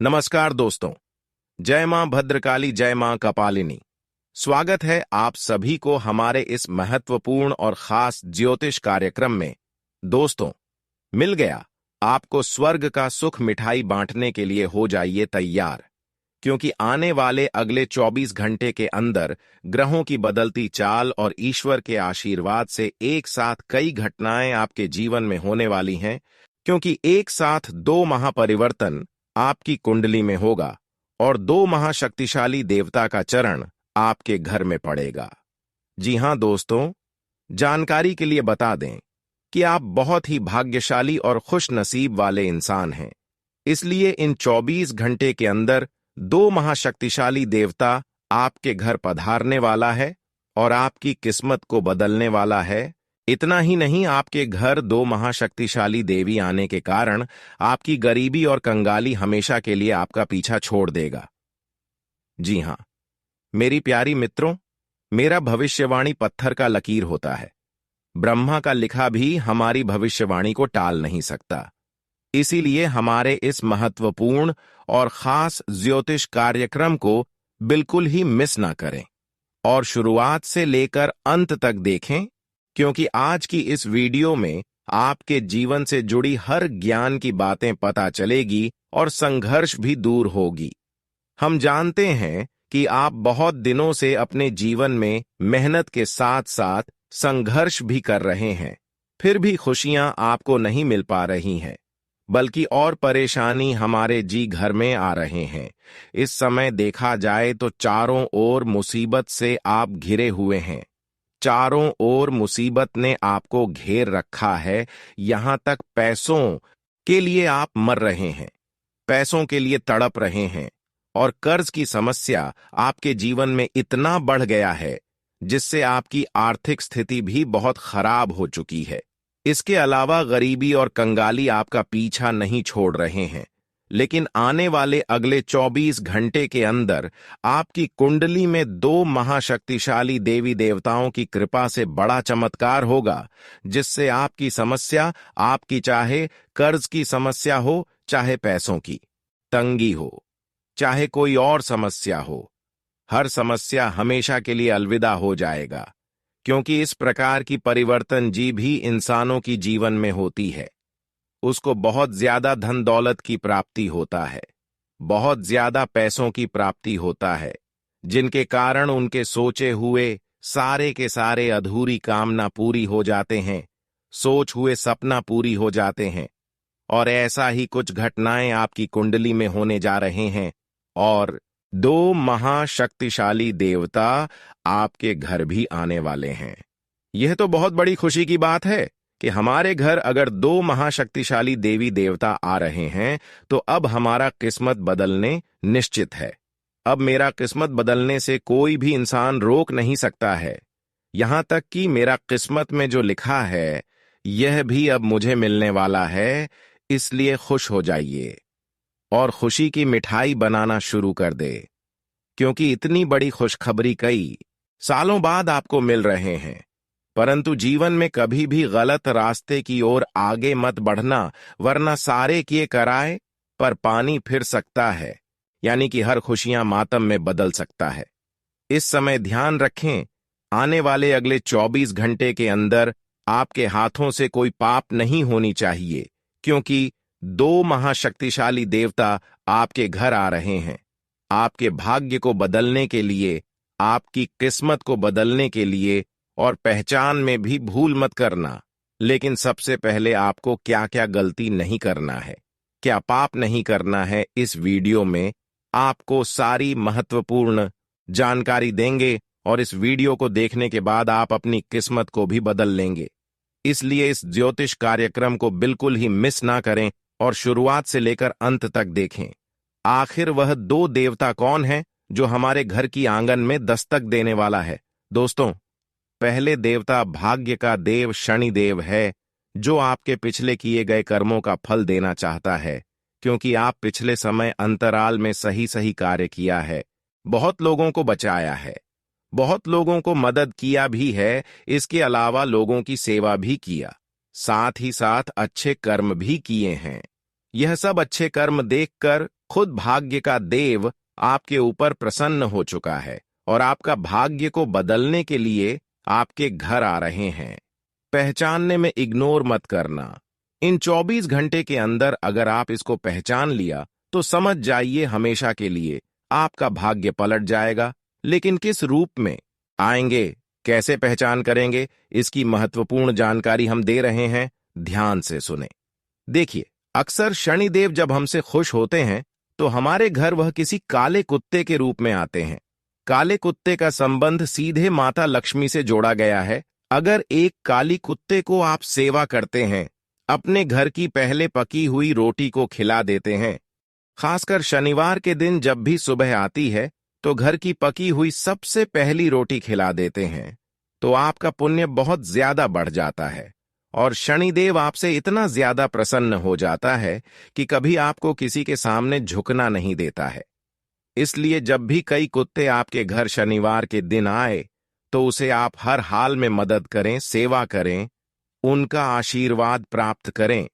नमस्कार दोस्तों। जय मां भद्रकाली, जय मां कपालिनी। स्वागत है आप सभी को हमारे इस महत्वपूर्ण और खास ज्योतिष कार्यक्रम में। दोस्तों, मिल गया आपको स्वर्ग का सुख। मिठाई बांटने के लिए हो जाइए तैयार, क्योंकि आने वाले अगले 24 घंटे के अंदर ग्रहों की बदलती चाल और ईश्वर के आशीर्वाद से एक साथ कई घटनाएं आपके जीवन में होने वाली हैं। क्योंकि एक साथ 2 महापरिवर्तन आपकी कुंडली में होगा और 2 महाशक्तिशाली देवता का चरण आपके घर में पड़ेगा। जी हां दोस्तों, जानकारी के लिए बता दें कि आप बहुत ही भाग्यशाली और खुश नसीब वाले इंसान हैं। इसलिए इन 24 घंटे के अंदर 2 महाशक्तिशाली देवता आपके घर पधारने वाला है और आपकी किस्मत को बदलने वाला है। इतना ही नहीं, आपके घर 2 महाशक्तिशाली देवी आने के कारण आपकी गरीबी और कंगाली हमेशा के लिए आपका पीछा छोड़ देगा। जी हां मेरी प्यारी मित्रों, मेरा भविष्यवाणी पत्थर का लकीर होता है। ब्रह्मा का लिखा भी हमारी भविष्यवाणी को टाल नहीं सकता। इसीलिए हमारे इस महत्वपूर्ण और खास ज्योतिष कार्यक्रम को बिल्कुल ही मिस ना करें और शुरुआत से लेकर अंत तक देखें, क्योंकि आज की इस वीडियो में आपके जीवन से जुड़ी हर ज्ञान की बातें पता चलेगी और संघर्ष भी दूर होगी। हम जानते हैं कि आप बहुत दिनों से अपने जीवन में मेहनत के साथ साथ संघर्ष भी कर रहे हैं, फिर भी खुशियां आपको नहीं मिल पा रही हैं, बल्कि और परेशानी हमारे जी घर में आ रहे हैं। इस समय देखा जाए तो चारों ओर मुसीबत से आप घिरे हुए हैं। चारों ओर मुसीबत ने आपको घेर रखा है। यहां तक पैसों के लिए आप मर रहे हैं, पैसों के लिए तड़प रहे हैं और कर्ज की समस्या आपके जीवन में इतना बढ़ गया है जिससे आपकी आर्थिक स्थिति भी बहुत खराब हो चुकी है। इसके अलावा गरीबी और कंगाली आपका पीछा नहीं छोड़ रहे हैं। लेकिन आने वाले अगले 24 घंटे के अंदर आपकी कुंडली में 2 महाशक्तिशाली देवी देवताओं की कृपा से बड़ा चमत्कार होगा, जिससे आपकी समस्या, आपकी चाहे कर्ज की समस्या हो, चाहे पैसों की तंगी हो, चाहे कोई और समस्या हो, हर समस्या हमेशा के लिए अलविदा हो जाएगा। क्योंकि इस प्रकार की परिवर्तन जी भी इंसानों की जीवन में होती है। उसको बहुत ज्यादा धन दौलत की प्राप्ति होता है, बहुत ज्यादा पैसों की प्राप्ति होता है, जिनके कारण उनके सोचे हुए सारे के सारे अधूरी कामना पूरी हो जाते हैं, सोच हुए सपना पूरी हो जाते हैं। और ऐसा ही कुछ घटनाएं आपकी कुंडली में होने जा रहे हैं और 2 महाशक्तिशाली देवता आपके घर भी आने वाले हैं। यह तो बहुत बड़ी खुशी की बात है कि हमारे घर अगर 2 महाशक्तिशाली देवी देवता आ रहे हैं तो अब हमारा किस्मत बदलने निश्चित है। अब मेरा किस्मत बदलने से कोई भी इंसान रोक नहीं सकता है। यहां तक कि मेरा किस्मत में जो लिखा है यह भी अब मुझे मिलने वाला है। इसलिए खुश हो जाइए और खुशी की मिठाई बनाना शुरू कर दे, क्योंकि इतनी बड़ी खुशखबरी कई सालों बाद आपको मिल रहे हैं। परंतु जीवन में कभी भी गलत रास्ते की ओर आगे मत बढ़ना, वरना सारे किए कराए पर पानी फिर सकता है, यानी कि हर खुशियां मातम में बदल सकता है। इस समय ध्यान रखें, आने वाले अगले 24 घंटे के अंदर आपके हाथों से कोई पाप नहीं होनी चाहिए, क्योंकि 2 महाशक्तिशाली देवता आपके घर आ रहे हैं। आपके भाग्य को बदलने के लिए, आपकी किस्मत को बदलने के लिए। और पहचान में भी भूल मत करना। लेकिन सबसे पहले आपको क्या क्या गलती नहीं करना है, क्या पाप नहीं करना है, इस वीडियो में आपको सारी महत्वपूर्ण जानकारी देंगे और इस वीडियो को देखने के बाद आप अपनी किस्मत को भी बदल लेंगे। इसलिए इस ज्योतिष कार्यक्रम को बिल्कुल ही मिस ना करें और शुरुआत से लेकर अंत तक देखें। आखिर वह 2 देवता कौन है जो हमारे घर की आंगन में दस्तक देने वाला है? दोस्तों, पहले देवता भाग्य का देव शनिदेव है, जो आपके पिछले किए गए कर्मों का फल देना चाहता है, क्योंकि आप पिछले समय अंतराल में सही सही कार्य किया है, बहुत लोगों को बचाया है, बहुत लोगों को मदद किया भी है। इसके अलावा लोगों की सेवा भी किया, साथ ही साथ अच्छे कर्म भी किए हैं। यह सब अच्छे कर्म देखकर खुद भाग्य का देव आपके ऊपर प्रसन्न हो चुका है और आपका भाग्य को बदलने के लिए आपके घर आ रहे हैं। पहचानने में इग्नोर मत करना। इन 24 घंटे के अंदर अगर आप इसको पहचान लिया तो समझ जाइए हमेशा के लिए आपका भाग्य पलट जाएगा। लेकिन किस रूप में आएंगे, कैसे पहचान करेंगे, इसकी महत्वपूर्ण जानकारी हम दे रहे हैं, ध्यान से सुने। देखिए, अक्सर शनिदेव जब हमसे खुश होते हैं तो हमारे घर वह किसी काले कुत्ते के रूप में आते हैं। काले कुत्ते का संबंध सीधे माता लक्ष्मी से जोड़ा गया है। अगर एक काली कुत्ते को आप सेवा करते हैं, अपने घर की पहले पकी हुई रोटी को खिला देते हैं, खासकर शनिवार के दिन जब भी सुबह आती है तो घर की पकी हुई सबसे पहली रोटी खिला देते हैं, तो आपका पुण्य बहुत ज्यादा बढ़ जाता है और शनिदेव आपसे इतना ज्यादा प्रसन्न हो जाता है कि कभी आपको किसी के सामने झुकना नहीं देता है। इसलिए जब भी कई कुत्ते आपके घर शनिवार के दिन आए तो उसे आप हर हाल में मदद करें, सेवा करें, उनका आशीर्वाद प्राप्त करें।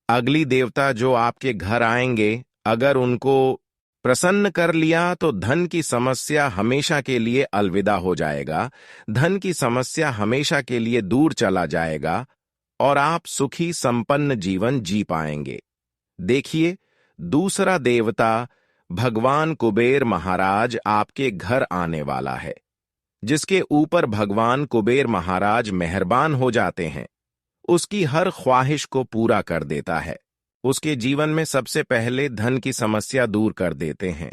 अगली देवता जो आपके घर आएंगे, अगर उनको प्रसन्न कर लिया तो धन की समस्या हमेशा के लिए अलविदा हो जाएगा, धन की समस्या हमेशा के लिए दूर चला जाएगा और आप सुखी संपन्न जीवन जी पाएंगे। देखिए, दूसरा देवता भगवान कुबेर महाराज आपके घर आने वाला है, जिसके ऊपर भगवान कुबेर महाराज मेहरबान हो जाते हैं, उसकी हर ख्वाहिश को पूरा कर देता है। उसके जीवन में सबसे पहले धन की समस्या दूर कर देते हैं,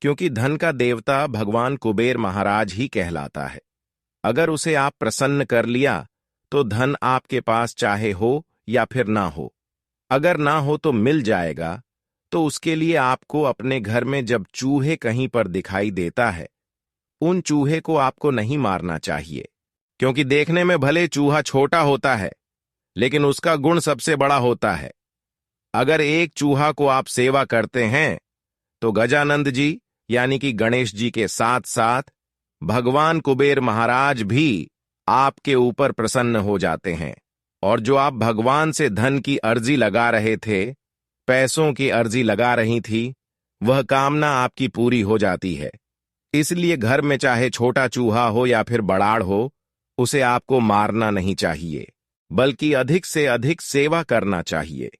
क्योंकि धन का देवता भगवान कुबेर महाराज ही कहलाता है। अगर उसे आप प्रसन्न कर लिया तो धन आपके पास चाहे हो या फिर ना हो, अगर ना हो तो मिल जाएगा। तो उसके लिए आपको अपने घर में जब चूहे कहीं पर दिखाई देता है, उन चूहे को आपको नहीं मारना चाहिए, क्योंकि देखने में भले चूहा छोटा होता है लेकिन उसका गुण सबसे बड़ा होता है। अगर एक चूहा को आप सेवा करते हैं तो गजानंद जी यानी कि गणेश जी के साथ साथ भगवान कुबेर महाराज भी आपके ऊपर प्रसन्न हो जाते हैं, और जो आप भगवान से धन की अर्जी लगा रहे थे, पैसों की अर्जी लगा रही थी, वह कामना आपकी पूरी हो जाती है। इसलिए घर में चाहे छोटा चूहा हो या फिर बड़ाड़ हो, उसे आपको मारना नहीं चाहिए, बल्कि अधिक से अधिक सेवा करना चाहिए,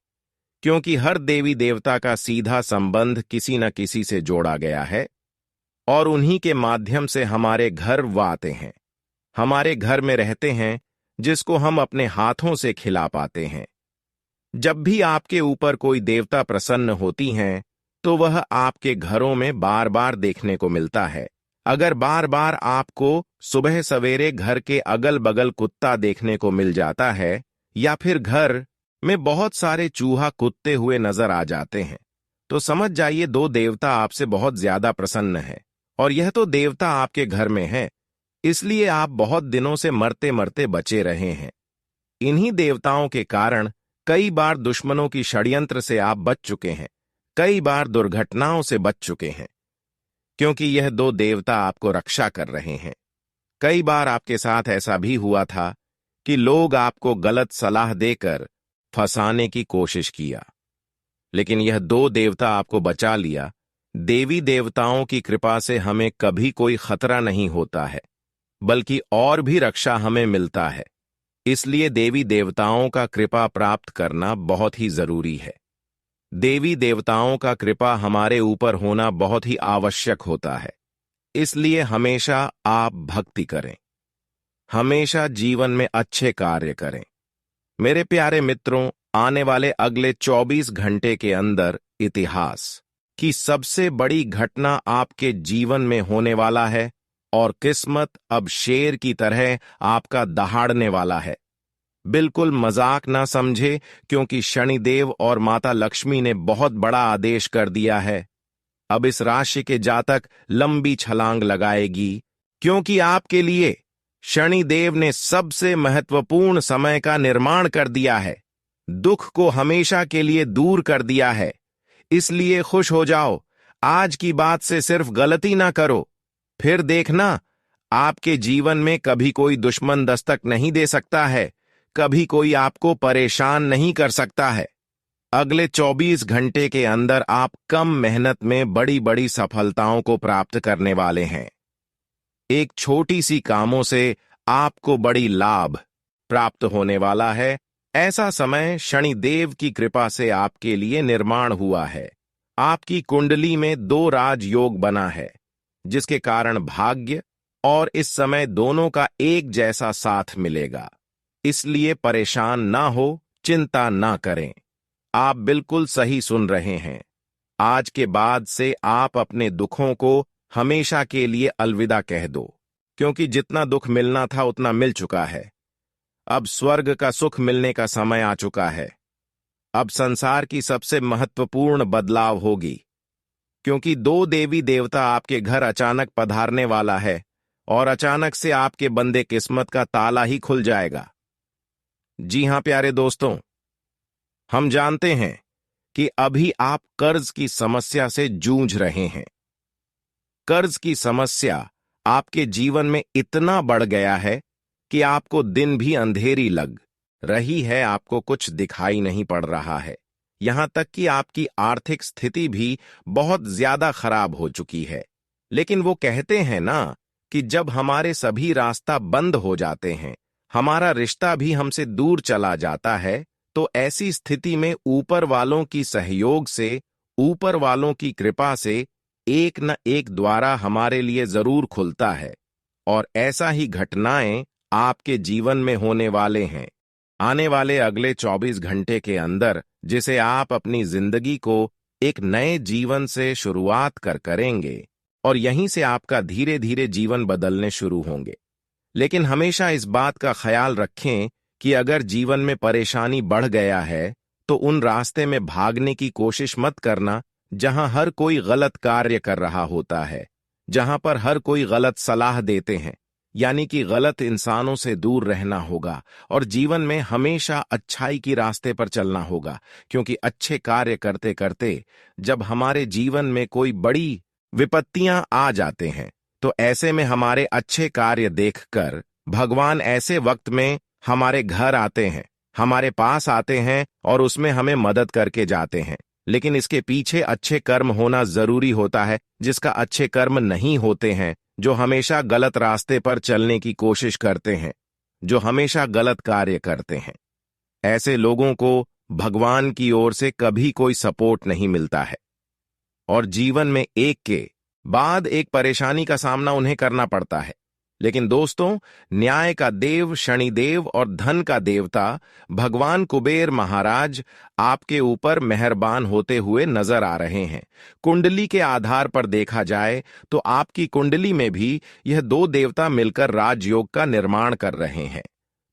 क्योंकि हर देवी देवता का सीधा संबंध किसी न किसी से जोड़ा गया है और उन्हीं के माध्यम से हमारे घर वो आते हैं, हमारे घर में रहते हैं, जिसको हम अपने हाथों से खिला पाते हैं। जब भी आपके ऊपर कोई देवता प्रसन्न होती हैं, तो वह आपके घरों में बार बार देखने को मिलता है। अगर बार बार आपको सुबह सवेरे घर के अगल बगल कुत्ता देखने को मिल जाता है या फिर घर में बहुत सारे चूहा कुत्ते हुए नजर आ जाते हैं, तो समझ जाइए दो देवता आपसे बहुत ज्यादा प्रसन्न है और यह तो देवता आपके घर में है, इसलिए आप बहुत दिनों से मरते मरते बचे रहे हैं। इन्हीं देवताओं के कारण कई बार दुश्मनों की षड्यंत्र से आप बच चुके हैं, कई बार दुर्घटनाओं से बच चुके हैं, क्योंकि यह दो देवता आपको रक्षा कर रहे हैं। कई बार आपके साथ ऐसा भी हुआ था कि लोग आपको गलत सलाह देकर फंसाने की कोशिश किया, लेकिन यह दो देवता आपको बचा लिया। देवी देवताओं की कृपा से हमें कभी कोई खतरा नहीं होता है, बल्कि और भी रक्षा हमें मिलता है। इसलिए देवी देवताओं का कृपा प्राप्त करना बहुत ही जरूरी है। देवी देवताओं का कृपा हमारे ऊपर होना बहुत ही आवश्यक होता है। इसलिए हमेशा आप भक्ति करें, हमेशा जीवन में अच्छे कार्य करें। मेरे प्यारे मित्रों, आने वाले अगले 24 घंटे के अंदर इतिहास की सबसे बड़ी घटना आपके जीवन में होने वाला है और किस्मत अब शेर की तरह आपका दहाड़ने वाला है। बिल्कुल मजाक ना समझे, क्योंकि शनिदेव और माता लक्ष्मी ने बहुत बड़ा आदेश कर दिया है। अब इस राशि के जातक लंबी छलांग लगाएगी, क्योंकि आपके लिए शनिदेव ने सबसे महत्वपूर्ण समय का निर्माण कर दिया है, दुख को हमेशा के लिए दूर कर दिया है। इसलिए खुश हो जाओ, आज की बात से सिर्फ गलती ना करो, फिर देखना आपके जीवन में कभी कोई दुश्मन दस्तक नहीं दे सकता है, कभी कोई आपको परेशान नहीं कर सकता है। अगले 24 घंटे के अंदर आप कम मेहनत में बड़ी बड़ी सफलताओं को प्राप्त करने वाले हैं। एक छोटी सी कामों से आपको बड़ी लाभ प्राप्त होने वाला है। ऐसा समय शनिदेव की कृपा से आपके लिए निर्माण हुआ है। आपकी कुंडली में 2 राजयोग बना है, जिसके कारण भाग्य और इस समय दोनों का एक जैसा साथ मिलेगा। इसलिए परेशान ना हो, चिंता ना करें। आप बिल्कुल सही सुन रहे हैं। आज के बाद से आप अपने दुखों को हमेशा के लिए अलविदा कह दो, क्योंकि जितना दुख मिलना था उतना मिल चुका है। अब स्वर्ग का सुख मिलने का समय आ चुका है। अब संसार की सबसे महत्वपूर्ण बदलाव होगी, क्योंकि 2 देवी देवता आपके घर अचानक पधारने वाला है और अचानक से आपके बंदे किस्मत का ताला ही खुल जाएगा। जी हां प्यारे दोस्तों, हम जानते हैं कि अभी आप कर्ज की समस्या से जूझ रहे हैं। कर्ज की समस्या आपके जीवन में इतना बढ़ गया है कि आपको दिन भी अंधेरी लग रही है, आपको कुछ दिखाई नहीं पड़ रहा है। यहां तक कि आपकी आर्थिक स्थिति भी बहुत ज्यादा खराब हो चुकी है। लेकिन वो कहते हैं ना कि जब हमारे सभी रास्ता बंद हो जाते हैं, हमारा रिश्ता भी हमसे दूर चला जाता है, तो ऐसी स्थिति में ऊपर वालों की सहयोग से, ऊपर वालों की कृपा से एक न एक द्वारा हमारे लिए जरूर खुलता है। और ऐसा ही घटनाएं आपके जीवन में होने वाले हैं। आने वाले अगले 24 घंटे के अंदर, जिसे आप अपनी जिंदगी को एक नए जीवन से शुरुआत करेंगे, और यहीं से आपका धीरे धीरे जीवन बदलने शुरू होंगे। लेकिन हमेशा इस बात का ख्याल रखें कि अगर जीवन में परेशानी बढ़ गया है, तो उन रास्ते में भागने की कोशिश मत करना जहां हर कोई गलत कार्य कर रहा होता है, जहां पर हर कोई गलत सलाह देते हैं। यानी कि गलत इंसानों से दूर रहना होगा और जीवन में हमेशा अच्छाई की रास्ते पर चलना होगा, क्योंकि अच्छे कार्य करते करते जब हमारे जीवन में कोई बड़ी विपत्तियां आ जाते हैं, तो ऐसे में हमारे अच्छे कार्य देखकर भगवान ऐसे वक्त में हमारे घर आते हैं, हमारे पास आते हैं और उसमें हमें मदद करके जाते हैं। लेकिन इसके पीछे अच्छे कर्म होना जरूरी होता है। जिसका अच्छे कर्म नहीं होते हैं, जो हमेशा गलत रास्ते पर चलने की कोशिश करते हैं, जो हमेशा गलत कार्य करते हैं, ऐसे लोगों को भगवान की ओर से कभी कोई सपोर्ट नहीं मिलता है और जीवन में एक के बाद एक परेशानी का सामना उन्हें करना पड़ता है। लेकिन दोस्तों, न्याय का देव शनिदेव और धन का देवता भगवान कुबेर महाराज आपके ऊपर मेहरबान होते हुए नजर आ रहे हैं। कुंडली के आधार पर देखा जाए तो आपकी कुंडली में भी यह 2 देवता मिलकर राजयोग का निर्माण कर रहे हैं,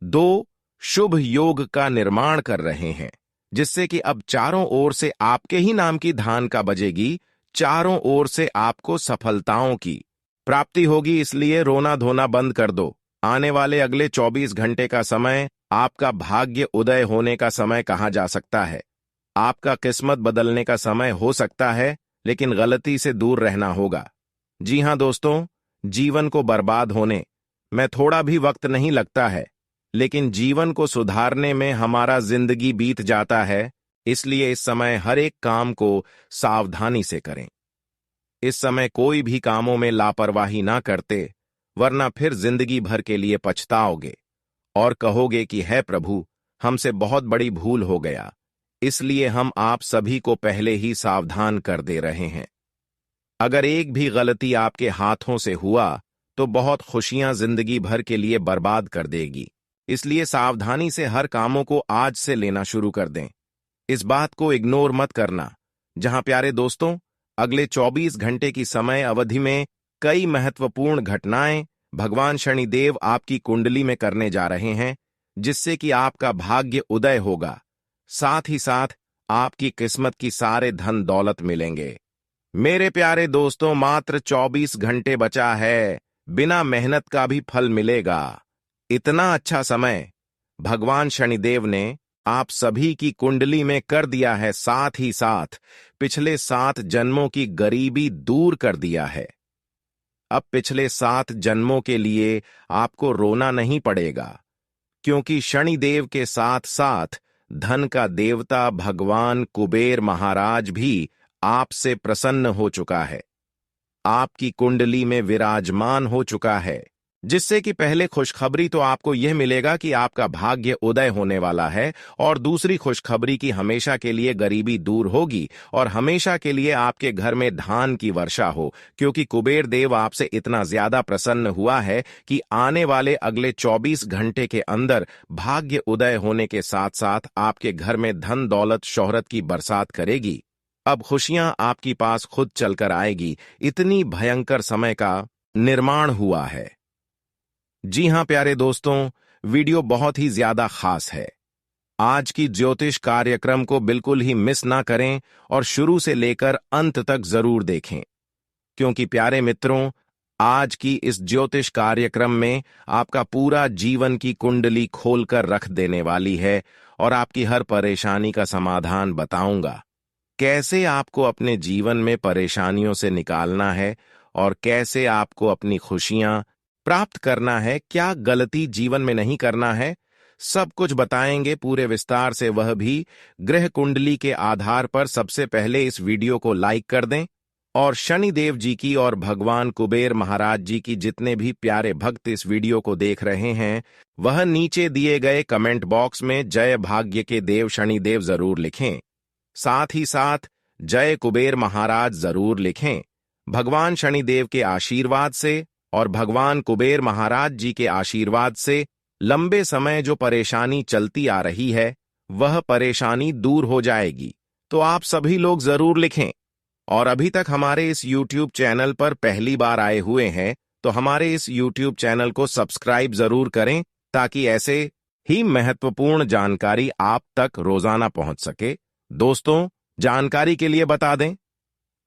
2 शुभ योग का निर्माण कर रहे हैं, जिससे कि अब चारों ओर से आपके ही नाम की धान का बजेगी, चारों ओर से आपको सफलताओं की प्राप्ति होगी। इसलिए रोना धोना बंद कर दो। आने वाले अगले 24 घंटे का समय आपका भाग्य उदय होने का समय कहा जा सकता है। आपका किस्मत बदलने का समय हो सकता है, लेकिन गलती से दूर रहना होगा। जी हां दोस्तों, जीवन को बर्बाद होने में थोड़ा भी वक्त नहीं लगता है, लेकिन जीवन को सुधारने में हमारा जिंदगी बीत जाता है। इसलिए इस समय हर एक काम को सावधानी से करें। इस समय कोई भी कामों में लापरवाही ना करते, वरना फिर जिंदगी भर के लिए पछताओगे और कहोगे कि है प्रभु, हमसे बहुत बड़ी भूल हो गया। इसलिए हम आप सभी को पहले ही सावधान कर दे रहे हैं। अगर एक भी गलती आपके हाथों से हुआ तो बहुत खुशियां जिंदगी भर के लिए बर्बाद कर देगी। इसलिए सावधानी से हर कामों को आज से लेना शुरू कर दें। इस बात को इग्नोर मत करना। जहां प्यारे दोस्तों, अगले 24 घंटे की समय अवधि में कई महत्वपूर्ण घटनाएं भगवान शनिदेव आपकी कुंडली में करने जा रहे हैं, जिससे कि आपका भाग्य उदय होगा। साथ ही साथ आपकी किस्मत की सारे धन दौलत मिलेंगे। मेरे प्यारे दोस्तों, मात्र 24 घंटे बचा है, बिना मेहनत का भी फल मिलेगा। इतना अच्छा समय भगवान शनिदेव ने आप सभी की कुंडली में कर दिया है। साथ ही साथ पिछले 7 जन्मों की गरीबी दूर कर दिया है। अब पिछले 7 जन्मों के लिए आपको रोना नहीं पड़ेगा, क्योंकि शनिदेव के साथ साथ धन का देवता भगवान कुबेर महाराज भी आपसे प्रसन्न हो चुका है, आपकी कुंडली में विराजमान हो चुका है, जिससे कि पहले खुशखबरी तो आपको यह मिलेगा कि आपका भाग्य उदय होने वाला है, और दूसरी खुशखबरी की हमेशा के लिए गरीबी दूर होगी और हमेशा के लिए आपके घर में धान की वर्षा हो, क्योंकि कुबेर देव आपसे इतना ज्यादा प्रसन्न हुआ है कि आने वाले अगले 24 घंटे के अंदर भाग्य उदय होने के साथ साथ आपके घर में धन दौलत शोहरत की बरसात करेगी। अब खुशियां आपकी पास खुद चलकर आएगी। इतनी भयंकर समय का निर्माण हुआ है। जी हां प्यारे दोस्तों, वीडियो बहुत ही ज्यादा खास है। आज की ज्योतिष कार्यक्रम को बिल्कुल ही मिस ना करें और शुरू से लेकर अंत तक जरूर देखें, क्योंकि प्यारे मित्रों, आज की इस ज्योतिष कार्यक्रम में आपका पूरा जीवन की कुंडली खोलकर रख देने वाली है और आपकी हर परेशानी का समाधान बताऊंगा। कैसे आपको अपने जीवन में परेशानियों से निकालना है और कैसे आपको अपनी खुशियां प्राप्त करना है, क्या गलती जीवन में नहीं करना है, सब कुछ बताएंगे पूरे विस्तार से, वह भी ग्रह कुंडली के आधार पर। सबसे पहले इस वीडियो को लाइक कर दें और शनिदेव जी की और भगवान कुबेर महाराज जी की जितने भी प्यारे भक्त इस वीडियो को देख रहे हैं, वह नीचे दिए गए कमेंट बॉक्स में जय भाग्य के देव शनिदेव जरूर लिखें। साथ ही साथ जय कुबेर महाराज जरूर लिखें। भगवान शनिदेव के आशीर्वाद से और भगवान कुबेर महाराज जी के आशीर्वाद से लंबे समय जो परेशानी चलती आ रही है, वह परेशानी दूर हो जाएगी। तो आप सभी लोग जरूर लिखें। और अभी तक हमारे इस YouTube चैनल पर पहली बार आए हुए हैं, तो हमारे इस YouTube चैनल को सब्सक्राइब जरूर करें, ताकि ऐसे ही महत्वपूर्ण जानकारी आप तक रोजाना पहुंच सके। दोस्तों, जानकारी के लिए बता दें,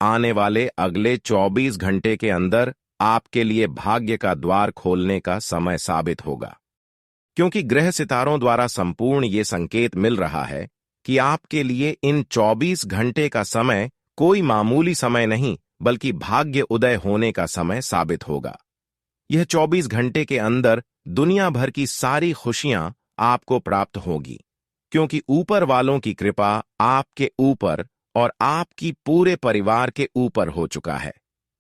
आने वाले अगले 24 घंटे के अंदर आपके लिए भाग्य का द्वार खोलने का समय साबित होगा, क्योंकि ग्रह सितारों द्वारा संपूर्ण ये संकेत मिल रहा है कि आपके लिए इन 24 घंटे का समय कोई मामूली समय नहीं, बल्कि भाग्य उदय होने का समय साबित होगा। यह 24 घंटे के अंदर दुनिया भर की सारी खुशियां आपको प्राप्त होगी, क्योंकि ऊपर वालों की कृपा आपके ऊपर और आपकी पूरे परिवार के ऊपर हो चुका है।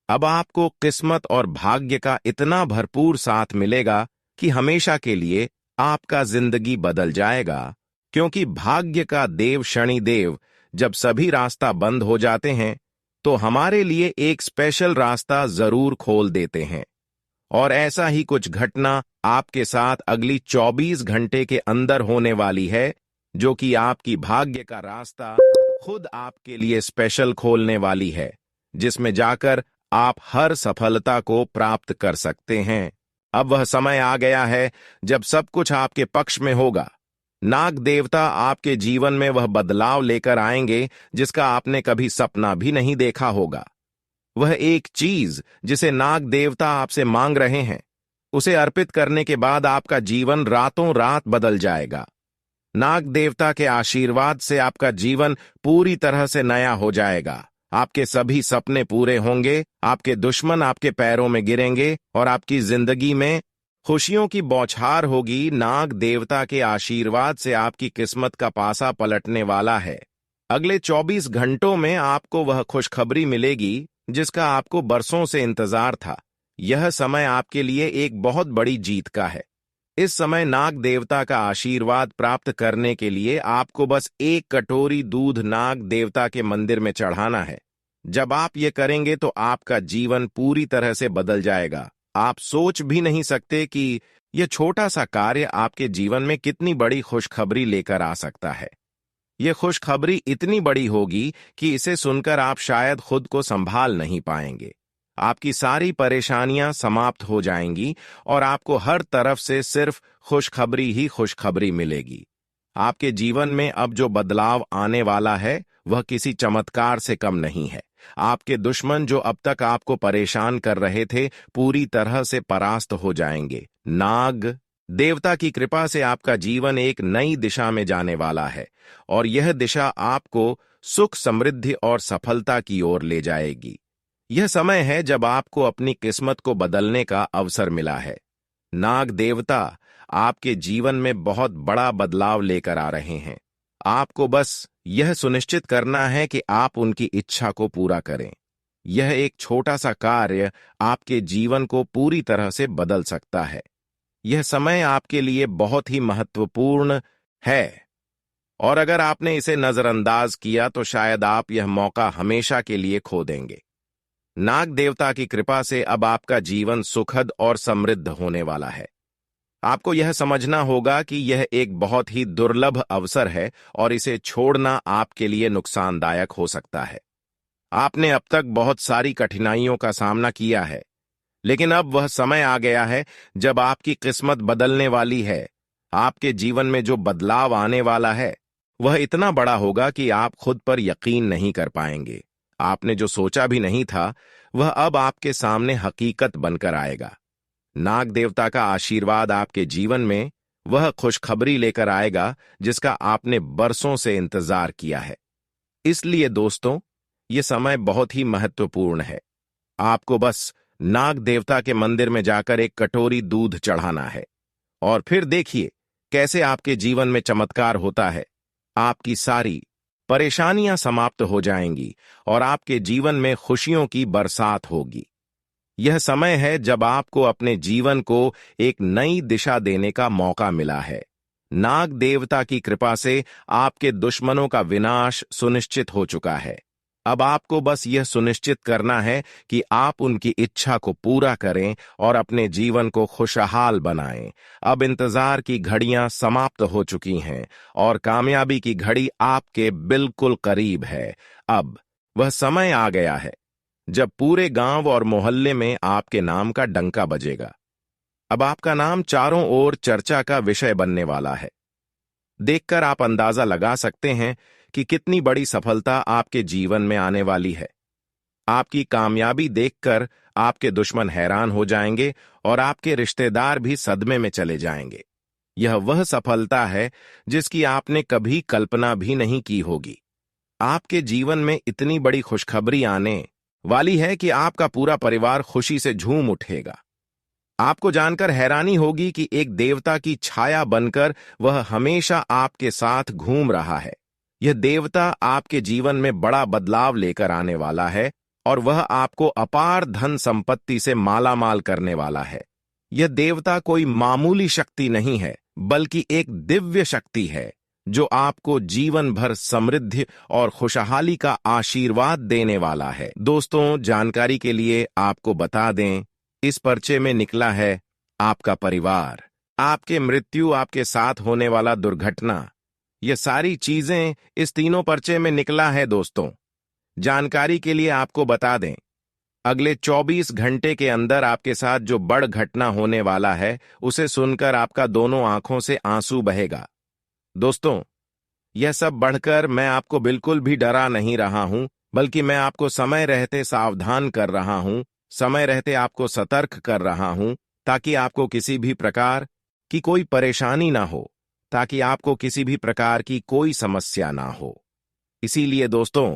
अब आपको किस्मत और भाग्य का इतना भरपूर साथ मिलेगा कि हमेशा के लिए आपका जिंदगी बदल जाएगा, क्योंकि भाग्य का देव शनिदेव जब सभी रास्ता बंद हो जाते हैं, तो हमारे लिए एक स्पेशल रास्ता जरूर खोल देते हैं। और ऐसा ही कुछ घटना आपके साथ अगली 24 घंटे के अंदर होने वाली है, जो कि आपकी भाग्य का रास्ता खुद आपके लिए स्पेशल खोलने वाली है, जिसमें जाकर आप हर सफलता को प्राप्त कर सकते हैं। अब वह समय आ गया है जब सब कुछ आपके पक्ष में होगा। नाग देवता आपके जीवन में वह बदलाव लेकर आएंगे जिसका आपने कभी सपना भी नहीं देखा होगा। वह एक चीज जिसे नाग देवता आपसे मांग रहे हैं, उसे अर्पित करने के बाद आपका जीवन रातों रात बदल जाएगा। नाग देवता के आशीर्वाद से आपका जीवन पूरी तरह से नया हो जाएगा। आपके सभी सपने पूरे होंगे, आपके दुश्मन आपके पैरों में गिरेंगे और आपकी जिंदगी में खुशियों की बौछार होगी। नाग देवता के आशीर्वाद से आपकी किस्मत का पासा पलटने वाला है। अगले 24 घंटों में आपको वह खुशखबरी मिलेगी जिसका आपको बरसों से इंतजार था। यह समय आपके लिए एक बहुत बड़ी जीत का है। इस समय नाग देवता का आशीर्वाद प्राप्त करने के लिए आपको बस एक कटोरी दूध नाग देवता के मंदिर में चढ़ाना है। जब आप ये करेंगे तो आपका जीवन पूरी तरह से बदल जाएगा। आप सोच भी नहीं सकते कि यह छोटा सा कार्य आपके जीवन में कितनी बड़ी खुशखबरी लेकर आ सकता है। यह खुशखबरी इतनी बड़ी होगी कि इसे सुनकर आप शायद खुद को संभाल नहीं पाएंगे। आपकी सारी परेशानियां समाप्त हो जाएंगी और आपको हर तरफ से सिर्फ खुशखबरी ही खुशखबरी मिलेगी। आपके जीवन में अब जो बदलाव आने वाला है, वह किसी चमत्कार से कम नहीं है। आपके दुश्मन जो अब तक आपको परेशान कर रहे थे, पूरी तरह से परास्त हो जाएंगे। नाग देवता की कृपा से आपका जीवन एक नई दिशा में जाने वाला है और यह दिशा आपको सुख, समृद्धि और सफलता की ओर ले जाएगी। यह समय है जब आपको अपनी किस्मत को बदलने का अवसर मिला है। नाग देवता आपके जीवन में बहुत बड़ा बदलाव लेकर आ रहे हैं। आपको बस यह सुनिश्चित करना है कि आप उनकी इच्छा को पूरा करें। यह एक छोटा सा कार्य आपके जीवन को पूरी तरह से बदल सकता है। यह समय आपके लिए बहुत ही महत्वपूर्ण है, और अगर आपने इसे नजरअंदाज किया तो शायद आप यह मौका हमेशा के लिए खो देंगे। नाग देवता की कृपा से अब आपका जीवन सुखद और समृद्ध होने वाला है। आपको यह समझना होगा कि यह एक बहुत ही दुर्लभ अवसर है और इसे छोड़ना आपके लिए नुकसानदायक हो सकता है। आपने अब तक बहुत सारी कठिनाइयों का सामना किया है, लेकिन अब वह समय आ गया है जब आपकी किस्मत बदलने वाली है। आपके जीवन में जो बदलाव आने वाला है वह इतना बड़ा होगा कि आप खुद पर यकीन नहीं कर पाएंगे। आपने जो सोचा भी नहीं था वह अब आपके सामने हकीकत बनकर आएगा। नाग देवता का आशीर्वाद आपके जीवन में वह खुशखबरी लेकर आएगा जिसका आपने बरसों से इंतजार किया है। इसलिए दोस्तों, यह समय बहुत ही महत्वपूर्ण है। आपको बस नाग देवता के मंदिर में जाकर एक कटोरी दूध चढ़ाना है, और फिर देखिए कैसे आपके जीवन में चमत्कार होता है। आपकी सारी परेशानियां समाप्त हो जाएंगी और आपके जीवन में खुशियों की बरसात होगी। यह समय है जब आपको अपने जीवन को एक नई दिशा देने का मौका मिला है। नाग देवता की कृपा से आपके दुश्मनों का विनाश सुनिश्चित हो चुका है। अब आपको बस यह सुनिश्चित करना है कि आप उनकी इच्छा को पूरा करें और अपने जीवन को खुशहाल बनाएं। अब इंतजार की घड़ियां समाप्त हो चुकी हैं और कामयाबी की घड़ी आपके बिल्कुल करीब है। अब वह समय आ गया है जब पूरे गांव और मोहल्ले में आपके नाम का डंका बजेगा। अब आपका नाम चारों ओर चर्चा का विषय बनने वाला है। देखकर आप अंदाजा लगा सकते हैं कि कितनी बड़ी सफलता आपके जीवन में आने वाली है। आपकी कामयाबी देखकर आपके दुश्मन हैरान हो जाएंगे और आपके रिश्तेदार भी सदमे में चले जाएंगे। यह वह सफलता है जिसकी आपने कभी कल्पना भी नहीं की होगी। आपके जीवन में इतनी बड़ी खुशखबरी आने वाली है कि आपका पूरा परिवार खुशी से झूम उठेगा। आपको जानकर हैरानी होगी कि एक देवता की छाया बनकर वह हमेशा आपके साथ घूम रहा है। यह देवता आपके जीवन में बड़ा बदलाव लेकर आने वाला है और वह आपको अपार धन संपत्ति से मालामाल करने वाला है। यह देवता कोई मामूली शक्ति नहीं है, बल्कि एक दिव्य शक्ति है जो आपको जीवन भर समृद्धि और खुशहाली का आशीर्वाद देने वाला है। दोस्तों, जानकारी के लिए आपको बता दें, इस पर्चे में निकला है आपका परिवार, आपके मृत्यु, आपके साथ होने वाला दुर्घटना, ये सारी चीजें इस तीनों पर्चे में निकला है। दोस्तों, जानकारी के लिए आपको बता दें, अगले 24 घंटे के अंदर आपके साथ जो बड़ घटना होने वाला है उसे सुनकर आपका दोनों आंखों से आंसू बहेगा। दोस्तों, यह सब बढ़कर मैं आपको बिल्कुल भी डरा नहीं रहा हूं, बल्कि मैं आपको समय रहते सावधान कर रहा हूं, समय रहते आपको सतर्क कर रहा हूं, ताकि आपको किसी भी प्रकार की कोई परेशानी ना हो, ताकि आपको किसी भी प्रकार की कोई समस्या ना हो। इसीलिए दोस्तों,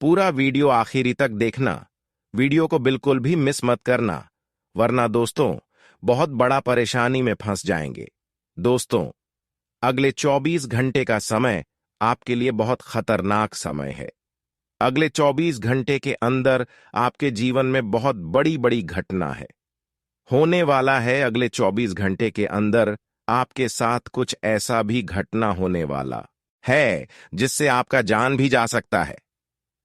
पूरा वीडियो आखिरी तक देखना, वीडियो को बिल्कुल भी मिस मत करना, वरना दोस्तों बहुत बड़ा परेशानी में फंस जाएंगे। दोस्तों, अगले 24 घंटे का समय आपके लिए बहुत खतरनाक समय है। अगले 24 घंटे के अंदर आपके जीवन में बहुत बड़ी बड़ी घटना है होने वाला है। अगले 24 घंटे के अंदर आपके साथ कुछ ऐसा भी घटना होने वाला है जिससे आपका जान भी जा सकता है।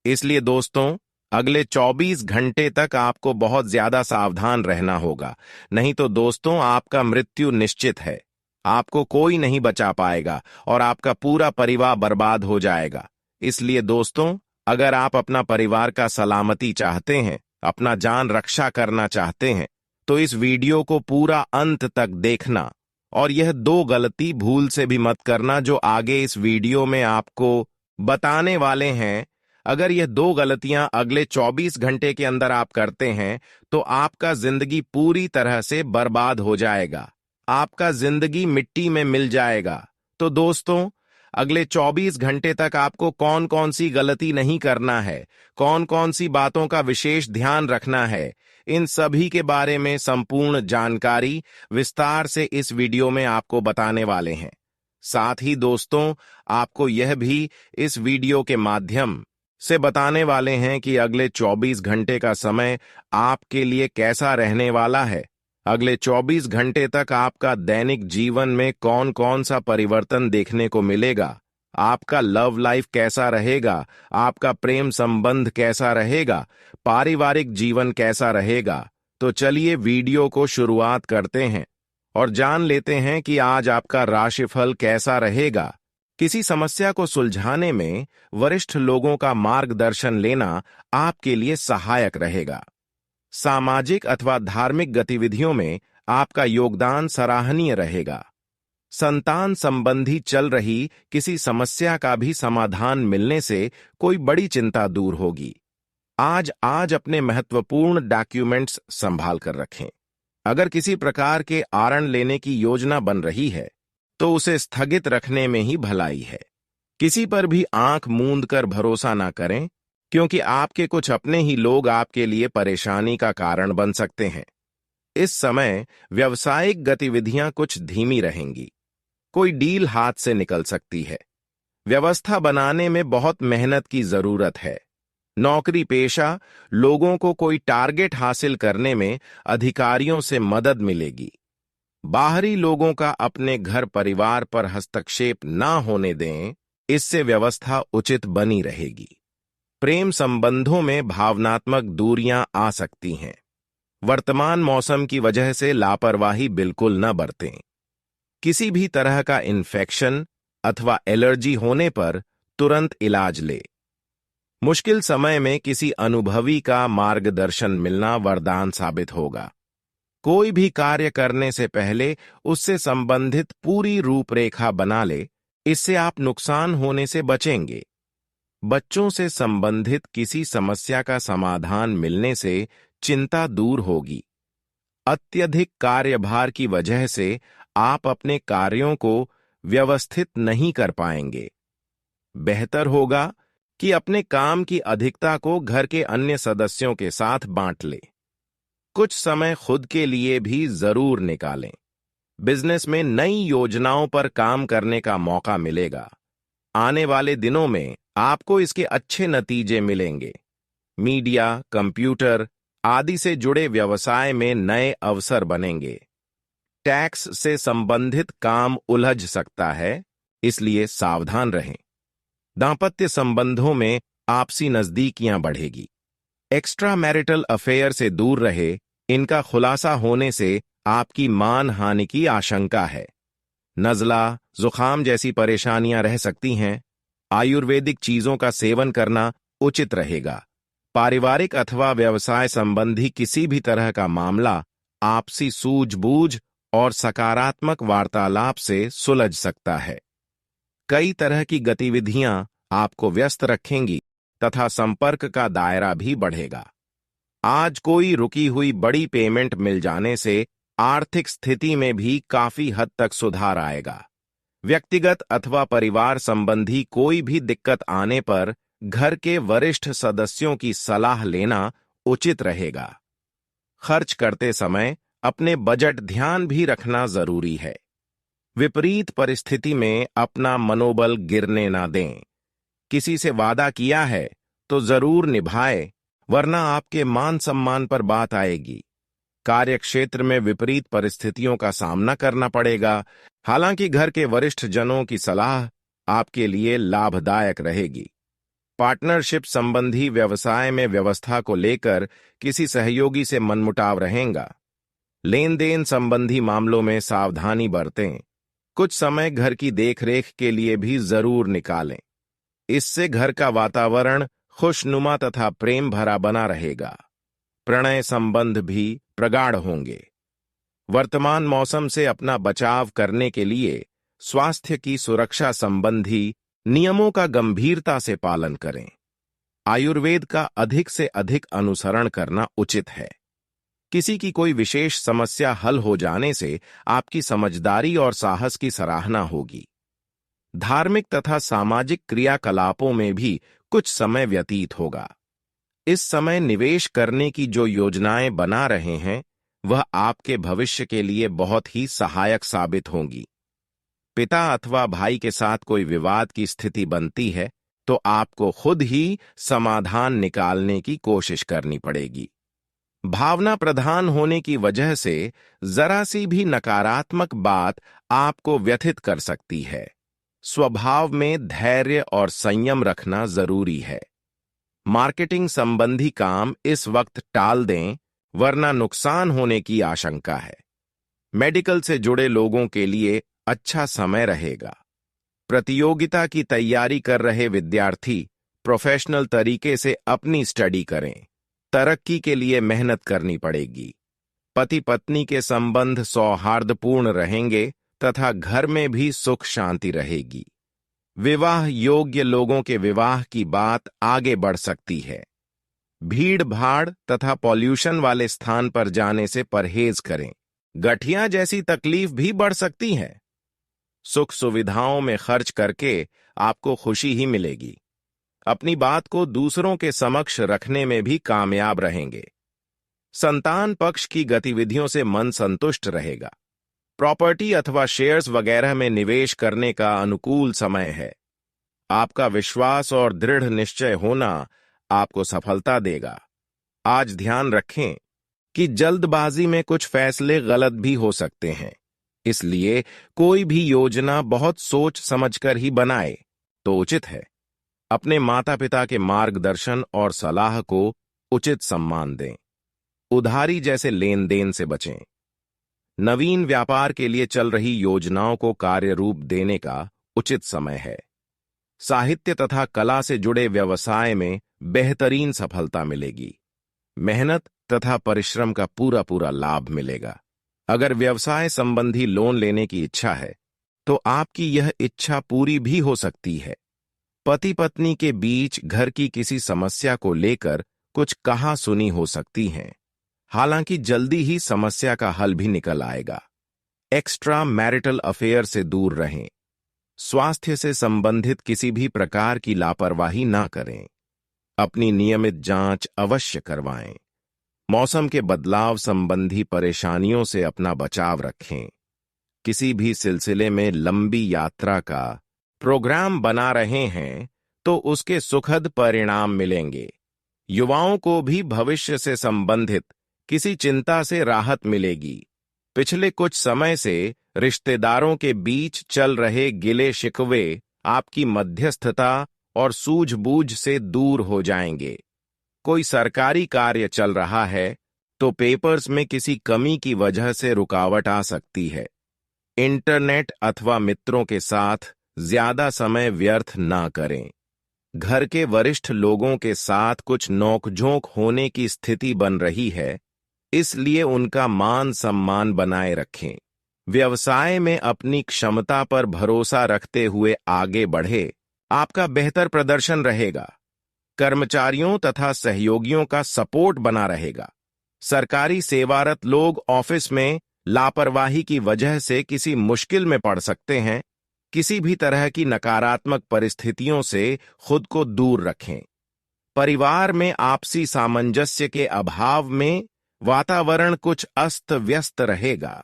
इसलिए दोस्तों, अगले 24 घंटे तक आपको बहुत ज्यादा सावधान रहना होगा, नहीं तो दोस्तों आपका मृत्यु निश्चित है। आपको कोई नहीं बचा पाएगा और आपका पूरा परिवार बर्बाद हो जाएगा। इसलिए दोस्तों, अगर आप अपना परिवार का सलामती चाहते हैं, अपना जान रक्षा करना चाहते हैं, तो इस वीडियो को पूरा अंत तक देखना और यह 2 गलती भूल से भी मत करना जो आगे इस वीडियो में आपको बताने वाले हैं। अगर यह 2 गलतियां अगले 24 घंटे के अंदर आप करते हैं तो आपका जिंदगी पूरी तरह से बर्बाद हो जाएगा, आपका जिंदगी मिट्टी में मिल जाएगा। तो दोस्तों, अगले 24 घंटे तक आपको कौन कौन सी गलती नहीं करना है, कौन कौन सी बातों का विशेष ध्यान रखना है, इन सभी के बारे में संपूर्ण जानकारी विस्तार से इस वीडियो में आपको बताने वाले हैं। साथ ही दोस्तों, आपको यह भी इस वीडियो के माध्यम से बताने वाले हैं कि अगले 24 घंटे का समय आपके लिए कैसा रहने वाला है। अगले 24 घंटे तक आपका दैनिक जीवन में कौन कौन सा परिवर्तन देखने को मिलेगा, आपका लव लाइफ कैसा रहेगा, आपका प्रेम संबंध कैसा रहेगा, पारिवारिक जीवन कैसा रहेगा। तो चलिए वीडियो को शुरुआत करते हैं और जान लेते हैं कि आज आपका राशिफल कैसा रहेगा। किसी समस्या को सुलझाने में वरिष्ठ लोगों का मार्गदर्शन लेना आपके लिए सहायक रहेगा। सामाजिक अथवा धार्मिक गतिविधियों में आपका योगदान सराहनीय रहेगा। संतान संबंधी चल रही किसी समस्या का भी समाधान मिलने से कोई बड़ी चिंता दूर होगी। आज अपने महत्वपूर्ण डॉक्यूमेंट्स संभाल कर रखें। अगर किसी प्रकार के आरण लेने की योजना बन रही है तो उसे स्थगित रखने में ही भलाई है। किसी पर भी आंख मूंद कर भरोसा ना करें, क्योंकि आपके कुछ अपने ही लोग आपके लिए परेशानी का कारण बन सकते हैं। इस समय व्यावसायिक गतिविधियां कुछ धीमी रहेंगी। कोई डील हाथ से निकल सकती है। व्यवस्था बनाने में बहुत मेहनत की जरूरत है। नौकरी पेशा लोगों को कोई टारगेट हासिल करने में अधिकारियों से मदद मिलेगी। बाहरी लोगों का अपने घर परिवार पर हस्तक्षेप ना होने दें, इससे व्यवस्था उचित बनी रहेगी। प्रेम संबंधों में भावनात्मक दूरियां आ सकती हैं। वर्तमान मौसम की वजह से लापरवाही बिल्कुल न बरतें। किसी भी तरह का इन्फेक्शन अथवा एलर्जी होने पर तुरंत इलाज ले। मुश्किल समय में किसी अनुभवी का मार्गदर्शन मिलना वरदान साबित होगा। कोई भी कार्य करने से पहले उससे संबंधित पूरी रूपरेखा बना ले, इससे आप नुकसान होने से बचेंगे। बच्चों से संबंधित किसी समस्या का समाधान मिलने से चिंता दूर होगी। अत्यधिक कार्यभार की वजह से आप अपने कार्यों को व्यवस्थित नहीं कर पाएंगे। बेहतर होगा कि अपने काम की अधिकता को घर के अन्य सदस्यों के साथ बांट लें। कुछ समय खुद के लिए भी जरूर निकालें। बिजनेस में नई योजनाओं पर काम करने का मौका मिलेगा। आने वाले दिनों में आपको इसके अच्छे नतीजे मिलेंगे। मीडिया, कंप्यूटर आदि से जुड़े व्यवसाय में नए अवसर बनेंगे। टैक्स से संबंधित काम उलझ सकता है, इसलिए सावधान रहें। दांपत्य संबंधों में आपसी नजदीकियां बढ़ेगी। एक्स्ट्रा मैरिटल अफेयर से दूर रहे, इनका खुलासा होने से आपकी मान हानि की आशंका है। नज़ला, जुखाम जैसी परेशानियां रह सकती हैं। आयुर्वेदिक चीजों का सेवन करना उचित रहेगा। पारिवारिक अथवा व्यवसाय संबंधी किसी भी तरह का मामला आपसी सूझबूझ और सकारात्मक वार्तालाप से सुलझ सकता है। कई तरह की गतिविधियां आपको व्यस्त रखेंगी तथा संपर्क का दायरा भी बढ़ेगा। आज कोई रुकी हुई बड़ी पेमेंट मिल जाने से आर्थिक स्थिति में भी काफी हद तक सुधार आएगा। व्यक्तिगत अथवा परिवार संबंधी कोई भी दिक्कत आने पर घर के वरिष्ठ सदस्यों की सलाह लेना उचित रहेगा। खर्च करते समय अपने बजट ध्यान भी रखना जरूरी है। विपरीत परिस्थिति में अपना मनोबल गिरने ना दें। किसी से वादा किया है तो जरूर निभाए, वरना आपके मान सम्मान पर बात आएगी। कार्यक्षेत्र में विपरीत परिस्थितियों का सामना करना पड़ेगा। हालांकि घर के वरिष्ठ जनों की सलाह आपके लिए लाभदायक रहेगी। पार्टनरशिप संबंधी व्यवसाय में व्यवस्था को लेकर किसी सहयोगी से मनमुटाव रहेगा। लेन देन संबंधी मामलों में सावधानी बरतें। कुछ समय घर की देखरेख के लिए भी जरूर निकालें। इससे घर का वातावरण खुशनुमा तथा प्रेम भरा बना रहेगा। प्रणय संबंध भी प्रगाढ़ होंगे। वर्तमान मौसम से अपना बचाव करने के लिए स्वास्थ्य की सुरक्षा संबंधी नियमों का गंभीरता से पालन करें। आयुर्वेद का अधिक से अधिक अनुसरण करना उचित है। किसी की कोई विशेष समस्या हल हो जाने से आपकी समझदारी और साहस की सराहना होगी। धार्मिक तथा सामाजिक क्रियाकलापों में भी कुछ समय व्यतीत होगा। इस समय निवेश करने की जो योजनाएं बना रहे हैं, वह आपके भविष्य के लिए बहुत ही सहायक साबित होंगी। पिता अथवा भाई के साथ कोई विवाद की स्थिति बनती है तो आपको खुद ही समाधान निकालने की कोशिश करनी पड़ेगी। भावना प्रधान होने की वजह से जरा सी भी नकारात्मक बात आपको व्यथित कर सकती है। स्वभाव में धैर्य और संयम रखना जरूरी है। मार्केटिंग संबंधी काम इस वक्त टाल दें, वरना नुकसान होने की आशंका है। मेडिकल से जुड़े लोगों के लिए अच्छा समय रहेगा। प्रतियोगिता की तैयारी कर रहे विद्यार्थी प्रोफेशनल तरीके से अपनी स्टडी करें। तरक्की के लिए मेहनत करनी पड़ेगी। पति पत्नी के संबंध सौहार्दपूर्ण रहेंगे तथा घर में भी सुख शांति रहेगी। विवाह योग्य लोगों के विवाह की बात आगे बढ़ सकती है। भीड़ भाड़ तथा पॉल्यूशन वाले स्थान पर जाने से परहेज करें। गठिया जैसी तकलीफ भी बढ़ सकती है। सुख सुविधाओं में खर्च करके आपको खुशी ही मिलेगी। अपनी बात को दूसरों के समक्ष रखने में भी कामयाब रहेंगे। संतान पक्ष की गतिविधियों से मन संतुष्ट रहेगा। प्रॉपर्टी अथवा शेयर्स वगैरह में निवेश करने का अनुकूल समय है। आपका विश्वास और दृढ़ निश्चय होना आपको सफलता देगा। आज ध्यान रखें कि जल्दबाजी में कुछ फैसले गलत भी हो सकते हैं, इसलिए कोई भी योजना बहुत सोच समझकर ही बनाए तो उचित है। अपने माता पिता के मार्गदर्शन और सलाह को उचित सम्मान दें। उधारी जैसे लेन देन से बचें। नवीन व्यापार के लिए चल रही योजनाओं को कार्य रूप देने का उचित समय है। साहित्य तथा कला से जुड़े व्यवसाय में बेहतरीन सफलता मिलेगी। मेहनत तथा परिश्रम का पूरा पूरा लाभ मिलेगा। अगर व्यवसाय संबंधी लोन लेने की इच्छा है तो आपकी यह इच्छा पूरी भी हो सकती है। पति पत्नी के बीच घर की किसी समस्या को लेकर कुछ कहा सुनी हो सकती है, हालांकि जल्दी ही समस्या का हल भी निकल आएगा। एक्स्ट्रा मैरिटल अफेयर से दूर रहें। स्वास्थ्य से संबंधित किसी भी प्रकार की लापरवाही ना करें। अपनी नियमित जांच अवश्य करवाएं। मौसम के बदलाव संबंधी परेशानियों से अपना बचाव रखें। किसी भी सिलसिले में लंबी यात्रा का प्रोग्राम बना रहे हैं तो उसके सुखद परिणाम मिलेंगे। युवाओं को भी भविष्य से संबंधित किसी चिंता से राहत मिलेगी। पिछले कुछ समय से रिश्तेदारों के बीच चल रहे गिले शिकवे आपकी मध्यस्थता और सूझबूझ से दूर हो जाएंगे। कोई सरकारी कार्य चल रहा है तो पेपर्स में किसी कमी की वजह से रुकावट आ सकती है। इंटरनेट अथवा मित्रों के साथ ज्यादा समय व्यर्थ ना करें। घर के वरिष्ठ लोगों के साथ कुछ नोकझोंक होने की स्थिति बन रही है, इसलिए उनका मान सम्मान बनाए रखें। व्यवसाय में अपनी क्षमता पर भरोसा रखते हुए आगे बढ़े, आपका बेहतर प्रदर्शन रहेगा। कर्मचारियों तथा सहयोगियों का सपोर्ट बना रहेगा। सरकारी सेवारत लोग ऑफिस में लापरवाही की वजह से किसी मुश्किल में पड़ सकते हैं। किसी भी तरह की नकारात्मक परिस्थितियों से खुद को दूर रखें। परिवार में आपसी सामंजस्य के अभाव में वातावरण कुछ अस्त व्यस्त रहेगा।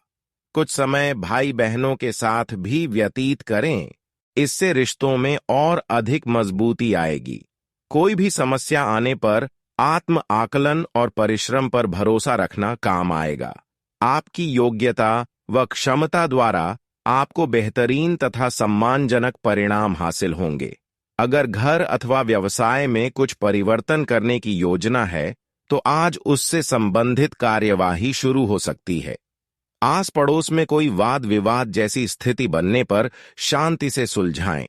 कुछ समय भाई बहनों के साथ भी व्यतीत करें, इससे रिश्तों में और अधिक मजबूती आएगी। कोई भी समस्या आने पर आत्म आकलन और परिश्रम पर भरोसा रखना काम आएगा। आपकी योग्यता व क्षमता द्वारा आपको बेहतरीन तथा सम्मानजनक परिणाम हासिल होंगे। अगर घर अथवा व्यवसाय में कुछ परिवर्तन करने की योजना है तो आज उससे संबंधित कार्यवाही शुरू हो सकती है। आस पड़ोस में कोई वाद विवाद जैसी स्थिति बनने पर शांति से सुलझाएं।